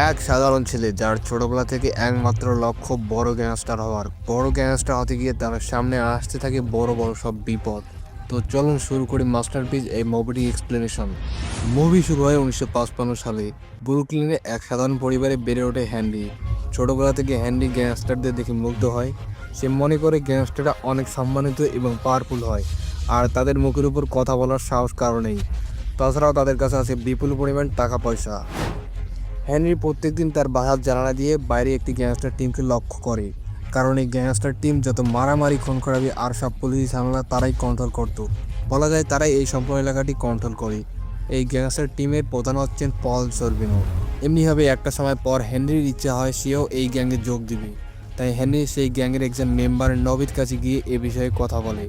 এক সাধারণ ছেলে যার ছোটবেলা থেকে একমাত্র লক্ষ্য বড় গ্যাংস্টার হওয়ার। বড় গ্যাংস্টার হতে গিয়ে তার সামনে আসতে থাকে বড় বড় সব বিপদ। তো চলুন শুরু করি মাস্টারপিস এই মুভিটি এক্সপ্লেনেশন। মুভি শুরু হয় 1955 সালে। ব্রুকলিনে এক সাধারণ পরিবারে বেড়ে ওঠে হ্যান্ডি। ছোটবেলা থেকে হ্যান্ডি গ্যাংস্টারদের দেখে মুগ্ধ হয়। সে মনে করে গ্যাংস্টাররা অনেক সম্মানিত এবং পাওয়ারফুল হয়, আর তাদের মুখের উপর কথা বলার সাহস কারণেই। তাছাড়াও তাদের কাছে আছে বিপুল পরিমাণ টাকা পয়সা। হেনরি প্রত্যেকদিন তার বাসার জানালা দিয়ে বাইরে একটি গ্যাংস্টার টিমকে লক্ষ্য করে, কারণ এই গ্যাংস্টার টিম যত মারামারি খুন খারাপি আর সব পুলিশ ঝামেলা তারাই কন্ট্রোল করত। বলা যায় তারাই এই সম্পূর্ণ এলাকাটি কন্ট্রোল করে। এই গ্যাংস্টার টিমের প্রধান হচ্ছেন পল সরবিনো। এমনিভাবে একটা সময় পর হেনরির ইচ্ছা হয় সেও এই গ্যাংয়ে যোগ দিবে। তাই হেনরি সেই গ্যাংয়ের একজন মেম্বার নবির কাছে গিয়ে এ বিষয়ে কথা বলে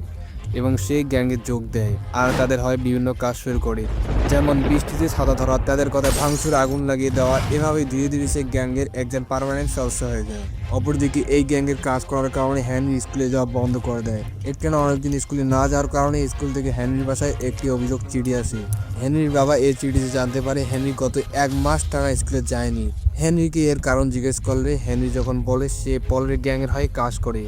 এবং সে গ্যাংয়ে যোগ দেয়, আর তাদের হয় বিভিন্ন কাজ শুরু করে, যেমন বৃষ্টিতে ছাতা ধরা, তাদের কথায় ভাঙচুর আগুন লাগিয়ে দেওয়া। এভাবে ধীরে ধীরে সে গ্যাংয়ের একজন পার্মানেন্ট সদস্য হয়ে যায়। অপরদিকে এই গ্যাংয়ের কাজ করার কারণে হেনরি স্কুলে যাওয়া বন্ধ করে দেয়। এর কেন অনেকদিন স্কুলে না যাওয়ার কারণে স্কুল থেকে হেনরির বাসায় একটি অভিযোগ চিঠি আসে। হেনরির বাবা এই চিঠিতে জানতে পারে হেনরি গত 1 মাস টানা স্কুলে যায়নি। হেনরিকে এর কারণ জিজ্ঞেস করলে হেনরি যখন বলে সে পলের গ্যাংয়ের হয়ে কাজ করে,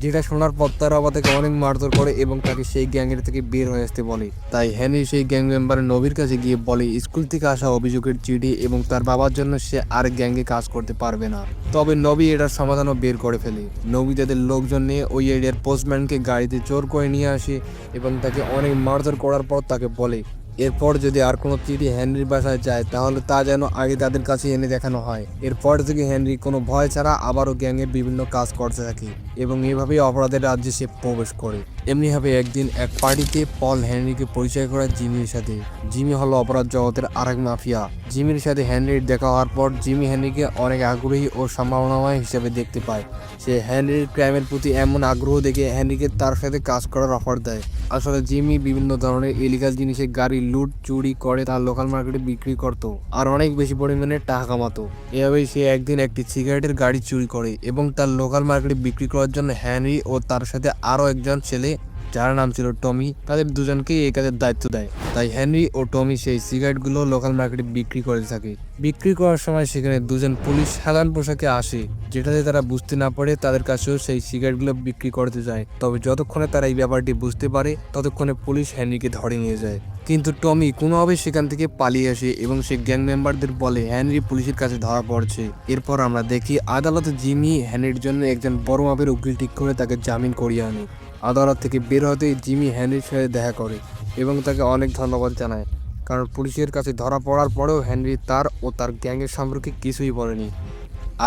যেটা শোনার পর তার বাবা তাকে অনেক মারধর করে এবং তাকে সেই গ্যাংয়ের থেকে বের হয়ে আসতে বলে। তাই হেনরি সেই গ্যাং মেম্বার নবীর কাছে গিয়ে বলে স্কুল থেকে আসা অভিযোগের চিঠি এবং তার বাবার জন্য সে আর গ্যাংয়ে কাজ করতে পারবে না। তবে নবী এটার সমাধানও বের করে ফেলে। নবী তাদের লোকজন নিয়ে ওই এরিয়ার পোস্টম্যানকে গাড়িতে জোর করে নিয়ে আসে এবং তাকে অনেক মারধর করার পর তাকে বলে এরপর যদি আর কোনো চিঠি হেনরির বাসায় যায় তাহলে তা যেন আগে তাদের কাছে এনে দেখানো হয়। এরপর থেকে হেনরি কোনো ভয় ছাড়া আবারও গ্যাংয়ের বিভিন্ন কাজ করতে থাকে এবং এভাবেই অপরাধের রাজ্যে সে প্রবেশ করে। এমনিভাবে একদিন এক পার্টিতে পল হেনরিকে পরিচয় করায় জিমির সাথে। জিমি হলো অপরাধ জগতের আরেক মাফিয়া। জিমির সাথে হেনরির দেখা হওয়ার পর জিমি হেনরিকে অনেক আগ্রহী ও সম্ভাবনাময় হিসেবে দেখতে পায়। সে হেনরির ক্রাইমের প্রতি এমন আগ্রহ দেখে হেনরিকে তার সাথে কাজ করার অফার দেয়। আসলে জিমি বিভিন্ন ধরনের ইলিগাল জিনিসের গাড়ি লুট চুরি করে তার লোকাল মার্কেটে বিক্রি করত আর অনেক বেশি পরিমাণে টাকা কামাতো। এভাবেই সে একদিন একটি সিগারেটের গাড়ি চুরি করে এবং তার লোকাল মার্কেটে বিক্রি করার জন্য হেনরি ও তার সাথে আরও একজন ছেলে যার নাম ছিল টমি, তাদের দুজনকেই এই কাজের দায়িত্ব দেয়। তাই হেনরি ও টমি সেই সিগারেটগুলো লোকাল মার্কেটে বিক্রি করে থাকে। বিক্রি করার সময় সেখানে দুজন পুলিশ সাধারণ পোশাকে আসে, যেটাতে তারা বুঝতে না পারে তাদের কাছেও সেই সিগারেটগুলো বিক্রি করতে যায়। তবে যতক্ষণে তারা এই ব্যাপারটি বুঝতে পারে ততক্ষণে পুলিশ হেনরিকে ধরে নিয়ে যায়। কিন্তু টমি কোনোভাবে সেখান থেকে পালিয়ে আসে এবং সে গ্যাং মেম্বারদের বলে হেনরি পুলিশের কাছে ধরা পড়ছে। এরপর আমরা দেখি আদালতে জিমি হেনরির জন্য একজন বড় মাপের উকিল ঠিক করে তাকে জামিন করিয়ে আনে। আদালত থেকে বের হতেই জিমি হেনরির সাথে দেখা করে এবং তাকে অনেক ধন্যবাদ জানায়, কারণ পুলিশের কাছে ধরা পড়ার পরেও হেনরি তার ও তার গ্যাংয়ের সম্পর্কে কিছুই বলেনি।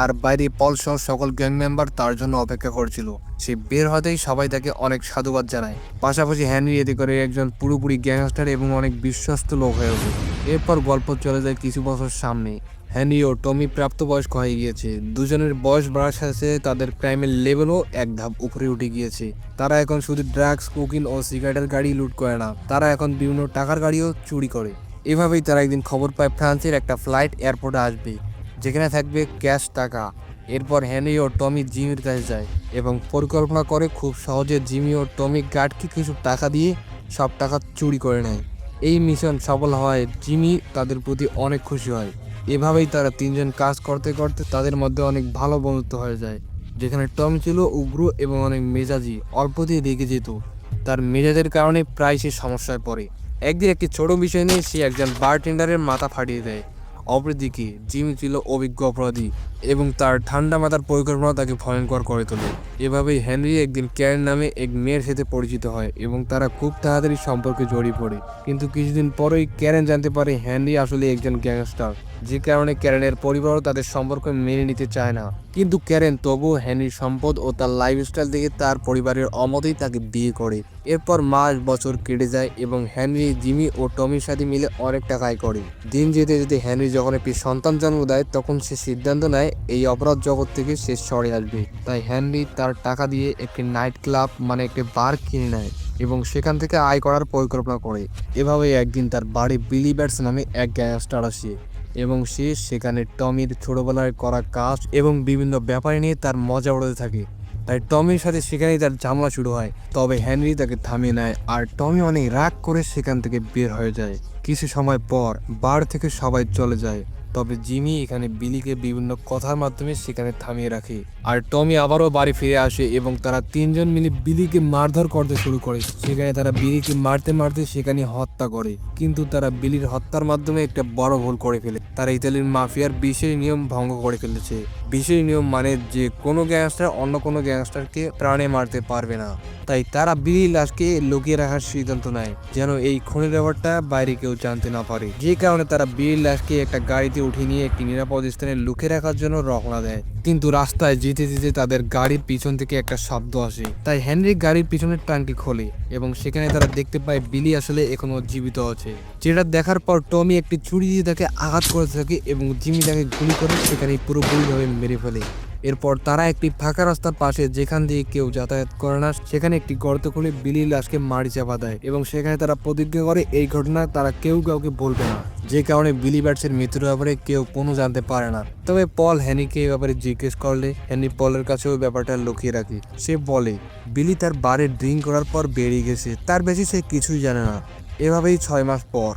আর বাইরে পল সহ সকল গ্যাং মেম্বার তার জন্য অপেক্ষা করছিল। সে বের হতেই সবাই তাকে অনেক সাধুবাদ জানায়। পাশাপাশি হেনরি এতে করে একজন পুরোপুরি গ্যাংস্টার এবং অনেক বিশ্বস্ত লোক হয়ে ওঠে। এরপর গল্প চলে যায় কিছু বছর সামনে। হেনরি ও টমি প্রাপ্তবয়স্ক হয়ে গিয়েছে। দুজনের বয়স বাড়ার সাথে তাদের ক্রাইমের লেভেলও এক ধাপ উপরে উঠে গিয়েছে। তারা এখন শুধু ড্রাগস, কোকিন ও সিগারেটের গাড়ি লুট করে না, তারা এখন বিভিন্ন টাকার গাড়িও চুরি করে। এভাবেই তারা একদিন খবর পায় ফ্রান্সের একটা ফ্লাইট এয়ারপোর্টে আসবে, যেখানে থাকবে ক্যাশ টাকা। এরপর হেনরি ও টমি জিমির কাছে যায় এবং পরিকল্পনা করে খুব সহজে জিমি ও টমি গার্ডকে কিছু টাকা দিয়ে সব টাকা চুরি করে নেয়। এই মিশন সফল হয় জিমি তাদের প্রতি অনেক খুশি হয়। এভাবেই তারা তিনজন কাজ করতে করতে তাদের মধ্যে অনেক ভালো বন্ধুত্ব হয়ে যায়। যেখানে টম ছিল উগ্র এবং অনেক মেজাজি, অল্পতেই রেগে যেত। তার মেজাজের কারণে প্রায় সে সমস্যায় পড়ে। একদিন একটি ছোট বিষয় নিয়ে সে একজন বারটেন্ডারের মাথা ফাটিয়ে দেয়। অপরদিকে জিমি ছিল অভিজ্ঞ অপরাধী এবং তার ঠান্ডা মাথার পরিকল্পনা তাকে ভয়ঙ্কর করে তোলে। এভাবেই হেনরি একদিন ক্যারেন নামে এক মেয়ের সাথে পরিচিত হয় এবং তারা খুব তাড়াতাড়ি সম্পর্কে জড়িয়ে পড়ে। কিন্তু কিছুদিন পরেই ক্যারেন জানতে পারে হেনরি আসলে একজন গ্যাংস্টার, যে কারণে ক্যারেনের পরিবারও তাদের সম্পর্ক মেনে নিতে চায় না। কিন্তু ক্যারেন তবুও হেনরির সম্পদ ও তার লাইফস্টাইল দেখে তার পরিবারের অমতেই তাকে বিয়ে করে। এরপর মাস বছর কেটে যায় এবং হেনরি জিমি ও টমির সাথে মিলে অনেক টাকা আয় করে। দিন যেতে যেতে হেনরি যখন একটি সন্তান জন্ম দেয় তখন সে সিদ্ধান্ত নেয় এই অপরাধ জগৎ থেকে সে সরে আসবে। তাই হেনরি তার টাকা দিয়ে একটি নাইট ক্লাব মানে একটি বার কিনে নেয় এবং সেখান থেকে আয় করার পরিকল্পনা করে। এভাবে একদিন তার বাড়ি বিলি ব্যাটস নামে এক গ্যাংস্টার আসে এবং সে সেখানে টমির ছোটবেলায় করা কাজ এবং বিভিন্ন ব্যাপার নিয়ে তার মজা উড়াতে থাকে। তাই টমির সাথে সেখানেই তার ঝামেলা শুরু হয়। তবে হেনরি তাকে থামিয়ে নেয় আর টমি অনেক রাগ করে সেখান থেকে বের হয়ে যায়। কিছু সময় পর বার থেকে সবাই চলে যায় তবে জিমি এখানে বিলিকে বিভিন্ন কথার মাধ্যমে সেখানে থামিয়ে রাখে। আর টমি আবারও বাড়ি ফিরে আসে এবং তারা তিনজন মিলে বিলিকে মারধর করতে শুরু করে। সেখানে তারা বিলিকে মারতে মারতে সেখানে হত্যা করে, কিন্তু তারা বিলির হত্যার মাধ্যমে একটা বড় ভুল করে ফেলে। তারা ইতালির মাফিয়ার বিশেষ নিয়ম ভঙ্গ করে ফেলেছে। বিশেষ নিয়ম মানে যে কোনো গ্যাংস্টার অন্য কোনো গ্যাংস্টারকে প্রাণে মারতে পারবে না। তাই তারা বিলির লাশকে লুকিয়ে রাখার সিদ্ধান্ত নেয় যেন এই খুনের ব্যাপারটা বাইরে কেউ জানতে না পারে। যে কারণে তারা বিলির লাশকে একটা গাড়িতে উঠিয়ে নিয়ে একটি নিরাপদ স্থানে লুকিয়ে রাখার জন্য রওনা দেয়। কিন্তু রাস্তায় যেতে যেতে তাদের গাড়ির পিছন থেকে একটা শব্দ আসে। তাই হেনরি গাড়ির পিছনের ট্যাঙ্কি খোলে এবং সেখানে তারা দেখতে পায় বিলি আসলে এখনো জীবিত আছে। যেটা দেখার পর টমি একটি ছুরি দিয়ে তাকে আঘাত করতে থাকে এবং জিমি তাকে গুলি করে সেখানে পুরোপুরিভাবে মেরে ফেলে। এরপর তারা একটি ফাঁকা রাস্তার পাশে, যেখান দিয়ে কেউ যাতায়াত করে না, সেখানে একটি গর্ত খুলে বিলির লাশকে মাটি চাপা দেয় এবং সেখানে তারা প্রতিজ্ঞা করে এই ঘটনা তারা কেউ কাউকে বলবে না। যে কারণে বিলি ব্যাটসের মৃত্যুর ব্যাপারে কেউ কোনো জানতে পারে না। তবে পল হ্যানিকে এই ব্যাপারে জিজ্ঞেস করলে হ্যানি পলের কাছেও ব্যাপারটা লুকিয়ে রাখে। সে বলে বিলি তার বারে ড্রিঙ্ক করার পর বেরিয়ে গেছে, তার বেশি সে কিছুই জানে না। এভাবেই 6 মাস পর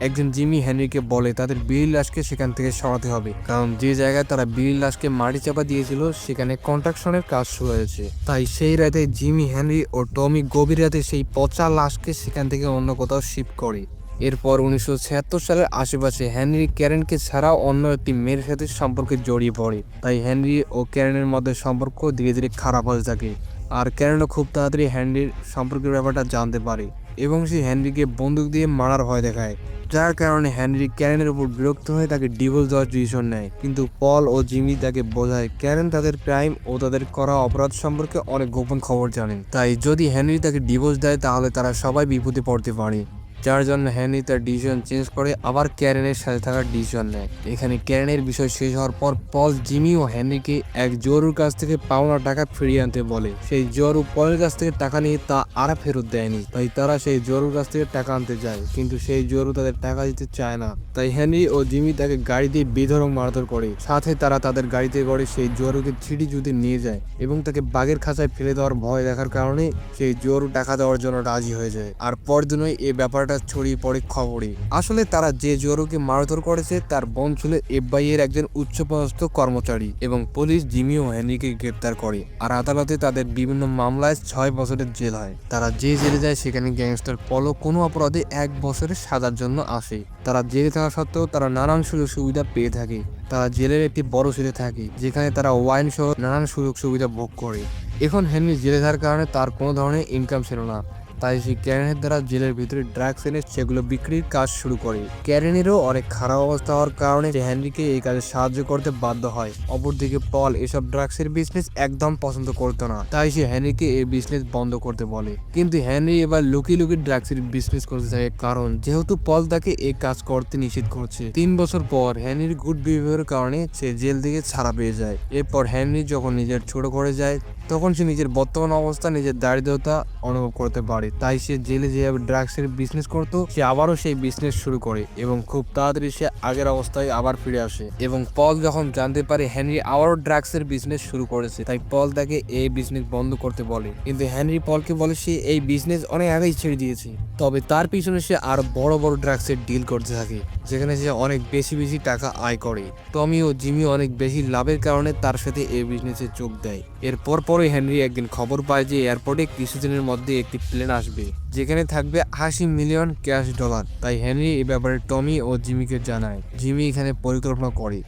একজন জিমি হেনরিকে বলে তাদের বিলির লাশকে সেখান থেকে সরাতে হবে, কারণ যে জায়গায় তারা বিলির লাশকে মাটি চাপা দিয়েছিল সেখানে কনস্ট্রাকশনের কাজ শুরু হয়েছে। তাই সেই রাতে জিমি, হেনরি ও টমি গভীর রাতে সেই পচা লাশকে সেখান থেকে অন্য কোথাও শিফট করে। এরপর 1976 সালের আশেপাশে হেনরি ক্যারেনকে ছাড়াও অন্য একটি মেয়ের সাথে সম্পর্কে জড়িয়ে পড়ে। তাই হেনরি ও ক্যারেনের মধ্যে সম্পর্ক ধীরে ধীরে খারাপ হতে থাকে। আর ক্যারেনও খুব তাড়াতাড়ি হেনরির সম্পর্কের ব্যাপারটা জানতে পারে এবং সে হেনরিকে বন্দুক দিয়ে মারার ভয় দেখায়, যার কারণে হেনরি ক্যারেনের উপর বিরক্ত হয়ে তাকে ডিভোর্স দেওয়ার ডিসিশন নেয়। কিন্তু পল ও জিমি তাকে বোঝায় ক্যারেন তাদের ক্রাইম ও তাদের করা অপরাধ সম্পর্কে অনেক গোপন খবর জানেন। তাই যদি হেনরি তাকে ডিভোর্স দেয় তাহলে তারা সবাই বিপদে পড়তে পারে, যার জন্য হেনরি তার ডিসিশন চেঞ্জ করে আবার ক্যারেনের সাথে থাকার ডিসিশন নেয়। এখানে ক্যারেনের বিষয় শেষ হওয়ার পর পল জিমি ও হেনরিকে এক জোরুর কাছ থেকে পাওনা টাকা ফিরিয়ে আনতে বলে। সেই জোরু পলের কাছ থেকে টাকা নিয়ে তা আর ফেরত দেয়নি। তাই তারা সেই জোরুর কাছ থেকে টাকা আনতে যায়, কিন্তু সেই জোরু তাদের টাকা দিতে চায় না। তাই হেনরি ও জিমি তাকে গাড়ি দিয়ে বেধড়ক মারধর করে। সাথে তারা তাদের গাড়িতে করে সেই জোরুকে ছিটি জুতে নিয়ে যায় এবং তাকে বাঘের খাঁচায় ফেলে দেওয়ার ভয় দেখার কারণে সেই জোরু টাকা দেওয়ার জন্য রাজি হয়ে যায়। আর পরদিনই এই ব্যাপারটা ছড়িয়ে পড়ে খবরে। আসলে তারা যে জোরুকে মারধর করেছে তার বোন ছিল FBI এর একজন উচ্চপদস্থ কর্মচারী এবং পুলিশ জিমি ও হেনরিকে গ্রেপ্তার করে। আর আদালতে তাদের বিভিন্ন মামলায় 6 বছরের জেল হয়। তারা যে জেলে যায় সেখানে গ্যাংস্টার পলো কোনো অপরাধে 1 বছরের সাজার জন্য আসে। তারা জেলে থাকা সত্ত্বেও তারা নানান সুযোগ সুবিধা পেয়ে থাকে। তারা জেলের একটি বড় সেলে থাকে যেখানে তারা ওয়াইন সহ নানান সুযোগ সুবিধা ভোগ করে। এখন হেনরি জেলে থাকার কারণে তার কোনো ধরনের ইনকাম ছিল না। তাই সে ক্যারেনের দ্বারা জেলের ভিতরে ড্রাগস এনে সেগুলো বিক্রির কাজ শুরু করে। ক্যারেনেরও অনেক খারাপ অবস্থা হওয়ার কারণে সে হেনরিকে এই কাজে সাহায্য করতে বাধ্য হয়। অপরদিকে পল এসব ড্রাগসের বিজনেস একদম পছন্দ করতো না, তাই সে হেনরিকে এই বিজনেস বন্ধ করতে বলে। কিন্তু হেনরি এবার লুকিয়ে লুকিয়ে ড্রাগসের বিজনেস করতে থাকে, কারণ যেহেতু পল তাকে এই কাজ করতে নিষেধ করছে। 3 বছর পর হেনরির গুড বিহেভিয়ারের কারণে সে জেল থেকে ছাড়া পেয়ে যায়। এরপর হেনরি যখন নিজের ছোট করে যায় তখন সে নিজের বর্তমান অবস্থা, নিজের দারিদ্রতা অনুভব করতে পারে। তাই সে জেলে যেভাবে ড্রাগসের বিজনেস করতো সে আবারও সেই বিজনেস শুরু করে এবং খুব তাড়াতাড়ি সে আগের অবস্থায় আবার ফিরে আসে। এবং পল যখন জানতে পারে হেনরি আবারও ড্রাগসের বিজনেস শুরু করেছে, তাই পল তাকে এই বিজনেস বন্ধ করতে বলে। কিন্তু হেনরি পলকে বলে সে এই বিজনেস অনেক আগেই ছেড়ে দিয়েছে। তবে তার পিছনে সে আর বড় বড় ড্রাগসের ডিল করতে থাকে, যেখানে সে অনেক বেশি বেশি টাকা আয় করে। টমি ও জিমি অনেক বেশি লাভের কারণে তার সাথে এই বিজনেসে যোগ দেয়। এরপর পরে হেনরি একদিন খবর পায় যে এয়ারপোর্টে কিছুদিনের মধ্যে একটি প্লেন আসবে যেখানে থাকবে 80 মিলিয়ন ক্যাশ ডলার। তাই হেনরি এই ব্যাপারে টমি ও জিমিকে জানায়। জিমি এখানে পরিকল্পনা করে।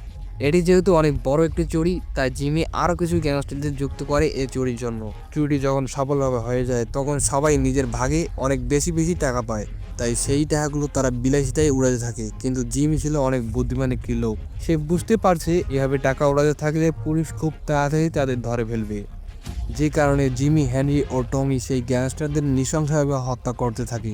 এটি যেহেতু অনেক বড় একটি চুরি, তাই জিমি আরো কিছু গ্যাংস্টারদের যুক্ত করে এই চুরির জন্য। চুরি যখন সফলভাবে হয়ে যায় তখন সবাই নিজের ভাগে অনেক বেশি বেশি টাকা পায়। তাই সেই টাকাগুলো তারা বিলাসিতায় উড়াতে থাকে। কিন্তু জিমি ছিল অনেক বুদ্ধিমান একটি লোক। সে বুঝতে পারছে এভাবে টাকা উড়াতে থাকলে পুলিশ খুব তাড়াতাড়ি তাদের ধরে ফেলবে। যে কারণে জিমি, হেনরি ও টমি সেই গ্যাংস্টারদের নৃশংসভাবে হত্যা করতে থাকে।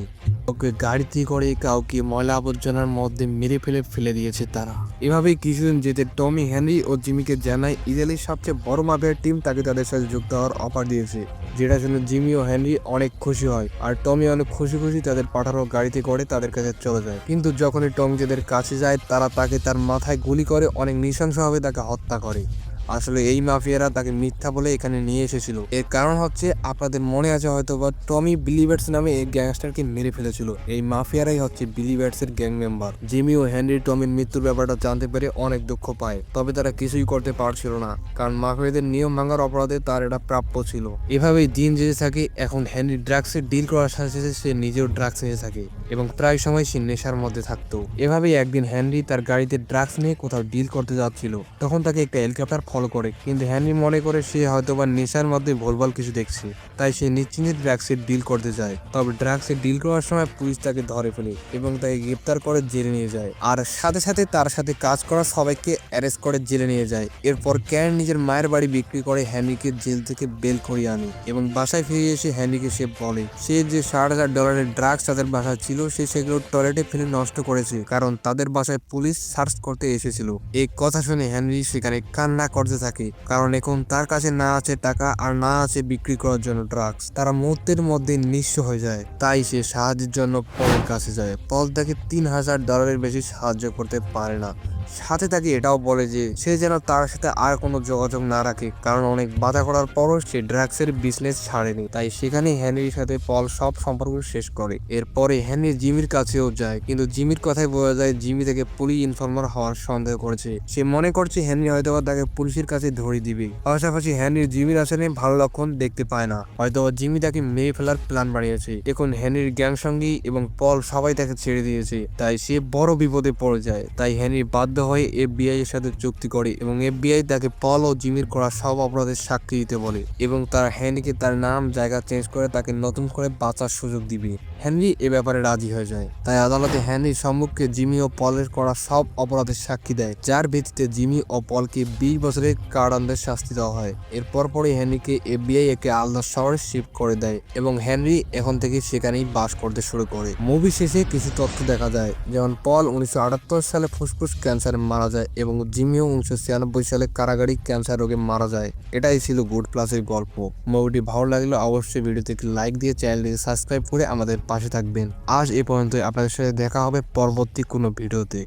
ওকে গাড়িতে করে কাউকে ময়লা আবর্জনার মধ্যে মেরে ফেলে দিয়েছে তারা। এভাবেই কিছুদিন যেতে টমি হেনরি ও জিমিকে জানায় ইতালির সবচেয়ে বড় মাফিয়ার টিম তাকে তাদের সাথে যুক্ত হওয়ার অফার দিয়েছে, যেটা শুনে জিমি ও হেনরি অনেক খুশি হয়। আর টমি অনেক খুশি তাদের পাঠানো গাড়িতে করে তাদের কাছে চলে যায়। কিন্তু যখনই টমি তাদের কাছে যায় তারা তাকে তার মাথায় গুলি করে অনেক নৃশংসভাবে তাকে হত্যা করে। আসলে এই মাফিয়ারা তাকে মিথ্যা বলে এখানে নিয়ে এসেছিল। এর কারণ হচ্ছে আপনাদের মনে আছে হয়তো বা টমি বিলিভার্স নামে এই গ্যাংস্টারকে মেরে ফেলেছিল। এই মাফিয়ারাই হচ্ছে বিলিভার্স এর গ্যাং মেম্বার। জিমি ও হেনরি টমির মৃত্যুর ব্যাপারটা জানতে পেরে অনেক দুঃখ পায়, তবে তারা কিছুই করতে পারছিল না, কারণ মাফিয়াদের নিয়ম ভাঙার অপরাধে তার এটা প্রাপ্য ছিল। এভাবেই দিন যেতে থাকে। এখন হেনরি ড্রাগসের ডিল করার সাথে সাথে সে নিজেও ড্রাগস নিয়ে থাকে এবং প্রায় সময় সে নেশার মধ্যে থাকতো। এভাবেই একদিন হেনরি তার গাড়িতে ড্রাগস নিয়ে কোথাও ডিল করতে যাচ্ছিল, তখন তাকে একটা হেলিকপ্টার ফলো করে, কিন্তু হেনরি মনে করে সে হয়তোবা নেশার মধ্যে ভুলভাল কিছু দেখছে, তাই সে নিশ্চিন্তে ড্রাগসের ডিল করতে যায়। তবে ড্রাগসের ডিল করার সময় পুলিশ তাকে ধরে ফেলে এবং তাকে গ্রেপ্তার করে জেলে নিয়ে যায়, আর সাথে সাথে তার সাথে কাজ করা সবাইকে অ্যারেস্ট করে জেলে নিয়ে যায়। এরপর ক্যান নিজের মায়ের বাড়ি বিক্রি করে হেনরিকে জেল থেকে বেল করিয়ে আনে এবং বাসায় ফিরে এসে হেনরিকে সে বলে সে যে $60,000 ড্রাগস তাদের বাসায় ছিল সে সেগুলো টয়লেটে ফেলে নষ্ট করেছে, কারণ তাদের বাসায় পুলিশ সার্চ করতে এসেছিল। এই কথা শুনে হেনরি সেখানে কান্না করতে থাকে, কারণ এখন তার কাছে না আছে টাকা আর না আছে বিক্রি করার জন্য ড্রাগস। তারা মুহূর্তের মধ্যে নিঃস্ব হয়ে যায়। তাই সে সাহায্যের জন্য পলের কাছে যায়। পল তাকে $3,000 বেশি সাহায্য করতে পারে না। সাথে তাকে এটাও বলে যে সে যেন তার সাথে আর কোনো যোগাযোগ না রাখে, কারণ অনেক বাধা করার পরও সে ড্রাগসের বিজনেস ছাড়েনি। তাই সেখানে হেনরির সাথে পল সব সম্পর্ক শেষ করে। এরপরে হেনরি জিমির কাছেও যায়, কিন্তু জিমির কথাই বোঝা যায় জিমি থেকে পুলিশ ইনফর্মার হওয়ার সন্দেহ করেছে। সে মনে করছে হেনরি হয়তো তাকে পুলিশের কাছে ধরিয়ে দিবে। পাশাপাশি হেনরির জিমির আসলে ভালো লক্ষণ দেখতে পায় না, হয়তো জিমি তাকে মেরে ফেলার প্ল্যান বানিয়েছে। এখন হেনরির গ্যাং সঙ্গী এবং পল সবাই তাকে ছেড়ে দিয়েছে, তাই সে বড় বিপদে পড়ে যায়। তাই হেনরি বাধ্য হয়ে FBI এর সাথে চুক্তি করে এবং FBI তাকে পল ও জিমির করা সব অপরাধের সাক্ষী দিতে বলে এবং তার হেনরিকে তার নাম জায়গা চেঞ্জ করে তাকে নতুন করে বাঁচার সুযোগ দিবে। হেনরি এ ব্যাপারে রাজি হয়ে যায়। তাই আদালতে হেনরির সম্মুখে জিমি ও পলের করা সব অপরাধের সাক্ষী দেয়, যার ভিত্তিতে জিমি ও পলকে 20 বছরের কারাদণ্ডের শাস্তি দেওয়া হয়। এরপর পরে হেনরিকে FBI একে আলাদা শহরে শিফট করে দেয় এবং হেনরি এখন থেকে সেখানেই বাস করতে শুরু করে। মুভি শেষে কিছু তথ্য দেখা যায়, যেমন পল 1978 সালে ফুসফুস ক্যান্সারে মারা যায় এবং জিমিও 1996 সালে কারাগারি ক্যান্সার রোগে মারা যায়। এটাই ছিল গুড প্লাসের গল্প। মুভিটি ভালো লাগলে অবশ্যই ভিডিওতে একটি লাইক দিয়ে চ্যানেলটিকে সাবস্ক্রাইব করে আমাদের পাশে থাকবেন। আজ এ পর্যন্তই। আপনাদের সাথে দেখা হবে পরবর্তী কোনো ভিডিওতে।